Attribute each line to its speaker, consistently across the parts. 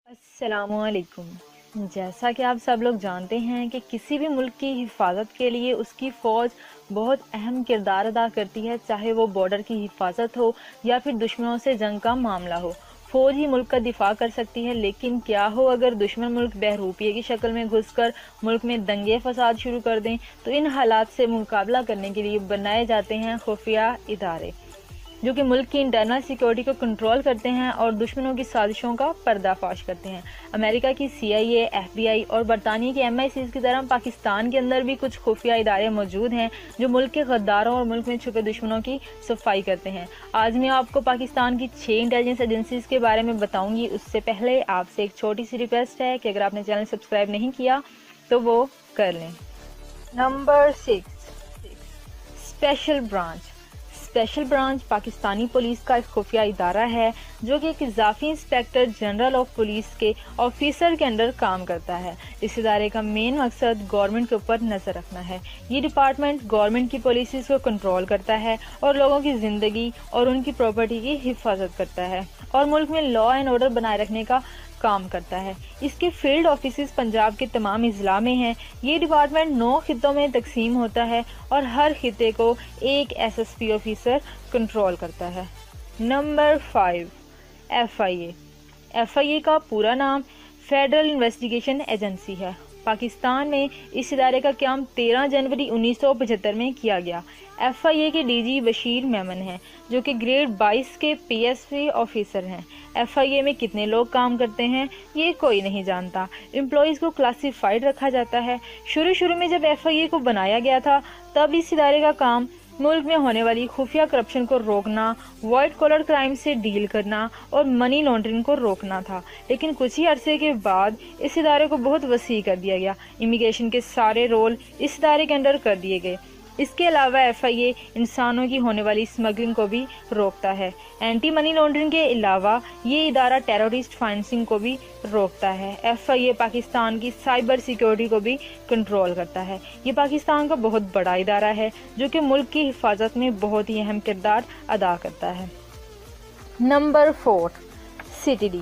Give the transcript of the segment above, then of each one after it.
Speaker 1: السلام علیکم۔ جیسا کہ آپ سب لوگ جانتے ہیں کہ کسی بھی ملک کی حفاظت کے لیے اس کی فوج بہت اہم کردار ادا کرتی ہے، چاہے وہ بارڈر کی حفاظت ہو یا پھر دشمنوں سے جنگ کا معاملہ ہو۔ فوج ہی ملک کا دفاع کر سکتی ہے، لیکن کیا ہو اگر دشمن ملک بہروپیے کی شکل میں گھس کر ملک میں دنگے فساد شروع کر دیں، تو ان حالات سے مقابلہ کرنے کے لیے بنائے جاتے ہیں خفیہ ادارے، جو کہ ملک کی انٹرنل سیکورٹی کو کنٹرول کرتے ہیں اور دشمنوں کی سازشوں کا پردہ فاش کرتے ہیں۔ امریکہ کی CIA، FBI اور برطانیہ کی MI6 کی طرح پاکستان کے اندر بھی کچھ خفیہ ادارے موجود ہیں جو ملک کے غداروں اور ملک میں چھپے دشمنوں کی صفائی کرتے ہیں۔ آج میں آپ کو پاکستان کی 6 انٹیلیجنس ایجنسیز کے بارے میں بتاؤں گی۔ اس سے پہلے آپ سے ایک چھوٹی سی ریکویسٹ ہے کہ اگر آپ نے چینل سبسکرائب نہیں کیا تو وہ کر لیں۔ Number 6، special branch. Special branch Pakistani police کا ایک خفیہ ادارہ ہے جو کہ ایک اضافی انسپیکٹر جنرل آف پولیس کے آفیسر کے انڈر کام کرتا ہے۔ اس ادارے کا مین مقصد گورنمنٹ کے اوپر نظر رکھنا ہے۔ یہ ڈپارٹمنٹ گورنمنٹ کی پالیسیز کو کنٹرول کرتا ہے اور لوگوں کی زندگی اور ان کی پراپرٹی کی حفاظت کرتا ہے اور ملک میں لا اینڈ آرڈر بنائے رکھنے کا کام کرتا ہے۔ اس کے فیلڈ آفیسز پنجاب کے تمام اضلاع میں ہیں۔ یہ ڈپارٹمنٹ 9 خطوں میں تقسیم ہوتا ہے اور ہر خطے کو ایک SSP آفیسر کنٹرول کرتا ہے۔ Number 5، FIA۔ FIA کا پورا نام فیڈرل انویسٹیگیشن ایجنسی ہے۔ پاکستان میں اس ادارے کا قیام 13 جنوری 1975 میں کیا گیا۔ FIA کے DG بشیر میمن ہیں جو کہ گریڈ 22 کے PSC آفیسر ہیں۔ FIA میں کتنے لوگ کام کرتے ہیں یہ کوئی نہیں جانتا۔ امپلائیز کو کلاسیفائڈ رکھا جاتا ہے۔ شروع میں جب FIA کو بنایا گیا تھا تب اس ادارے کا کام ملک میں ہونے والی خفیہ کرپشن کو روکنا، وائٹ کالر کرائم سے ڈیل کرنا اور منی لانڈرنگ کو روکنا تھا، لیکن کچھ ہی عرصے کے بعد اس ادارے کو بہت وسیع کر دیا گیا۔ امیگریشن کے سارے رول اس ادارے کے انڈر کر دیے گئے۔ اس کے علاوہ FIA انسانوں کی ہونے والی اسمگلنگ کو بھی روکتا ہے۔ اینٹی منی لانڈرنگ کے علاوہ یہ ادارہ ٹیررسٹ فائننسنگ کو بھی روکتا ہے۔ FIA پاکستان کی سائبر سیکورٹی کو بھی کنٹرول کرتا ہے۔ یہ پاکستان کا بہت بڑا ادارہ ہے جو کہ ملک کی حفاظت میں بہت ہی اہم کردار ادا کرتا ہے۔ Number 4، CTD۔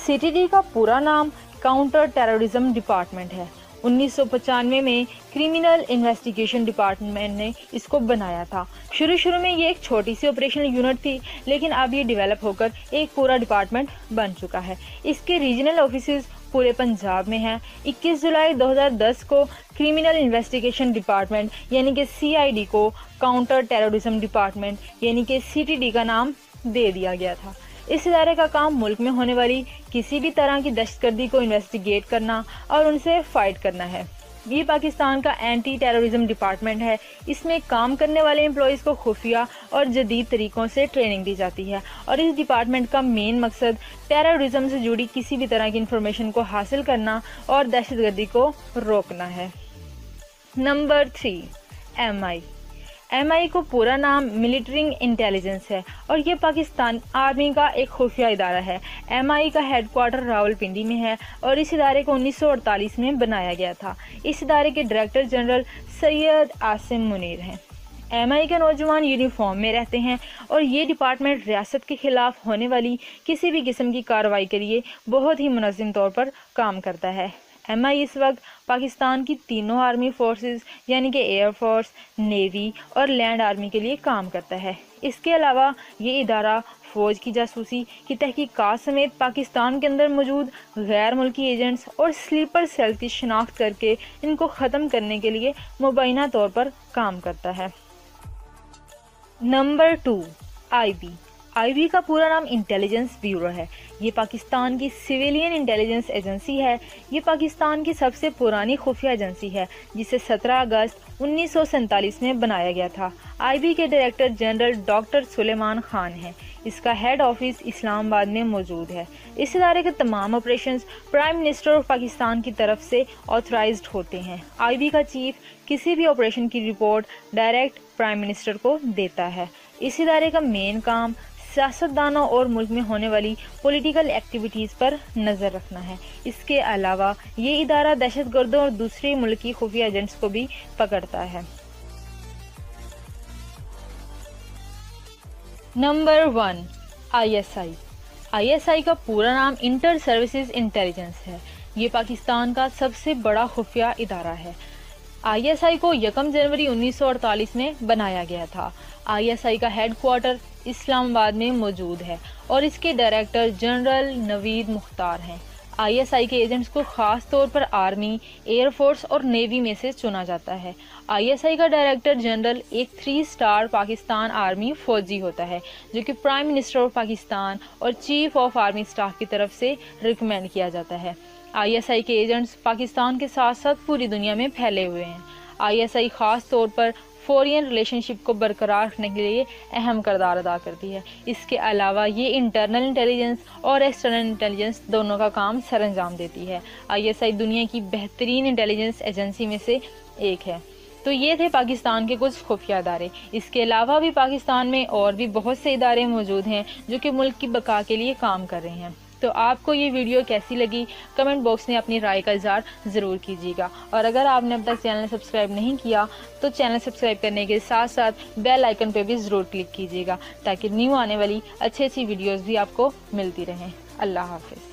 Speaker 1: CTD کا پورا نام کاؤنٹر ٹیررزم ڈپارٹمنٹ ہے۔ 1995 میں کرمنل انویسٹیگیشن ڈپارٹمنٹ نے اس کو بنایا تھا۔ شروع میں یہ ایک چھوٹی سی آپریشنل یونٹ تھی، لیکن اب یہ ڈیولپ ہو کر ایک پورا ڈپارٹمنٹ بن چکا ہے۔ اس کے ریجنل آفیسز پورے پنجاب میں ہیں۔ 21 جولائی 2010 کو کرمنل انویسٹیگیشن ڈپارٹمنٹ یعنی کہ CID کو کاؤنٹر ٹیررزم ڈپارٹمنٹ یعنی کہ CTD کا نام دے دیا گیا تھا۔ اس ادارے کا کام ملک میں ہونے والی کسی بھی طرح کی دہشت گردی کو انویسٹیگیٹ کرنا اور ان سے فائٹ کرنا ہے۔ یہ پاکستان کا اینٹی ٹیررزم ڈپارٹمنٹ ہے۔ اس میں کام کرنے والے امپلائیز کو خفیہ اور جدید طریقوں سے ٹریننگ دی جاتی ہے اور اس ڈپارٹمنٹ کا مین مقصد ٹیررزم سے جڑی کسی بھی طرح کی انفارمیشن کو حاصل کرنا اور دہشت گردی کو روکنا ہے۔ نمبر 3، MI کو پورا نام ملٹری انٹیلیجنس ہے اور یہ پاکستان آرمی کا ایک خفیہ ادارہ ہے۔ MI کا ہیڈ کوارٹر راولپنڈی میں ہے اور اس ادارے کو 1948 میں بنایا گیا تھا۔ اس ادارے کے ڈائریکٹر جنرل سید عاصم منیر ہیں۔ MI کے نوجوان یونیفارم میں رہتے ہیں اور یہ ڈپارٹمنٹ ریاست کے خلاف ہونے والی کسی بھی قسم کی کارروائی کے لیے بہت ہی منظم طور پر کام کرتا ہے۔ MI اس وقت پاکستان کی تینوں آرمی فورسز یعنی کہ ایئر فورس، نیوی اور لینڈ آرمی کے لیے کام کرتا ہے۔ اس کے علاوہ یہ ادارہ فوج کی جاسوسی کی تحقیقات سمیت پاکستان کے اندر موجود غیر ملکی ایجنٹس اور سلیپر سیل کی شناخت کر کے ان کو ختم کرنے کے لیے مبینہ طور پر کام کرتا ہے۔ نمبر 2، IB کا پورا نام انٹیلیجنس بیورو ہے۔ یہ پاکستان کی سویلین انٹیلیجنس ایجنسی ہے۔ یہ پاکستان کی سب سے پرانی خفیہ ایجنسی ہے جسے 17 اگست 1947 میں بنایا گیا تھا۔ IB کے ڈائریکٹر جنرل ڈاکٹر سلیمان خان ہیں۔ اس کا ہیڈ آفس اسلام آباد میں موجود ہے۔ اس ادارے کے تمام operations prime minister of Pakistan کی طرف سے آتھرائزڈ ہوتے ہیں۔ IB کا چیف کسی بھی آپریشن کی رپورٹ ڈائریکٹ پرائم منسٹر کو دیتا ہے۔ اس ادارے کا مین کام سیاستدانوں اور ملک میں ہونے والی پولیٹیکل ایکٹیویٹیز پر نظر رکھنا ہے۔ اس کے علاوہ یہ ادارہ دہشت گردوں اور دوسرے ملکی خفیہ ایجنٹس کو بھی پکڑتا ہے۔ نمبر 1، ISI ISI کا پورا نام انٹر سروسز انٹیلیجنس ہے۔ یہ پاکستان کا سب سے بڑا خفیہ ادارہ ہے۔ ISI کو 1 جنوری 1948 میں بنایا گیا تھا۔ ISI کا ہیڈ کوارٹر اسلام آباد میں موجود ہے اور اس کے ڈائریکٹر جنرل نوید مختار ہیں۔ ISI کے ایجنٹس کو خاص طور پر آرمی، ایئر فورس اور نیوی میں سے چنا جاتا ہے۔ ISI کا ڈائریکٹر جنرل ایک 3 اسٹار پاکستان آرمی فوجی ہوتا ہے جو کہ پرائم منسٹر آف پاکستان اور چیف آف آرمی اسٹاف کی طرف سے ریکمینڈ کیا جاتا ہے۔ ISI کے ایجنٹس پاکستان کے ساتھ ساتھ پوری دنیا میں پھیلے ہوئے ہیں۔ ISI خاص طور پر فورین ریلیشن شپ کو برقرار رکھنے کے لیے اہم کردار ادا کرتی ہے۔ اس کے علاوہ یہ انٹرنل انٹیلیجنس اور ایکسٹرنل انٹیلیجنس دونوں کا کام سر انجام دیتی ہے۔ ISI دنیا کی بہترین انٹیلیجنس ایجنسی میں سے ایک ہے۔ تو یہ تھے پاکستان کے کچھ خفیہ ادارے۔ اس کے علاوہ بھی پاکستان میں اور بھی بہت سے ادارے موجود ہیں جو کہ ملک کی بقا کے لیے کام کر رہے ہیں۔ تو آپ کو یہ ویڈیو کیسی لگی کمنٹ باکس میں اپنی رائے کا اظہار ضرور کیجیے گا، اور اگر آپ نے اب تک چینل سبسکرائب نہیں کیا تو چینل سبسکرائب کرنے کے ساتھ ساتھ بیل آئیکن پہ بھی ضرور کلک کیجیے گا تاکہ نیو آنے والی اچھی ویڈیوز بھی آپ کو ملتی رہیں۔ اللہ حافظ۔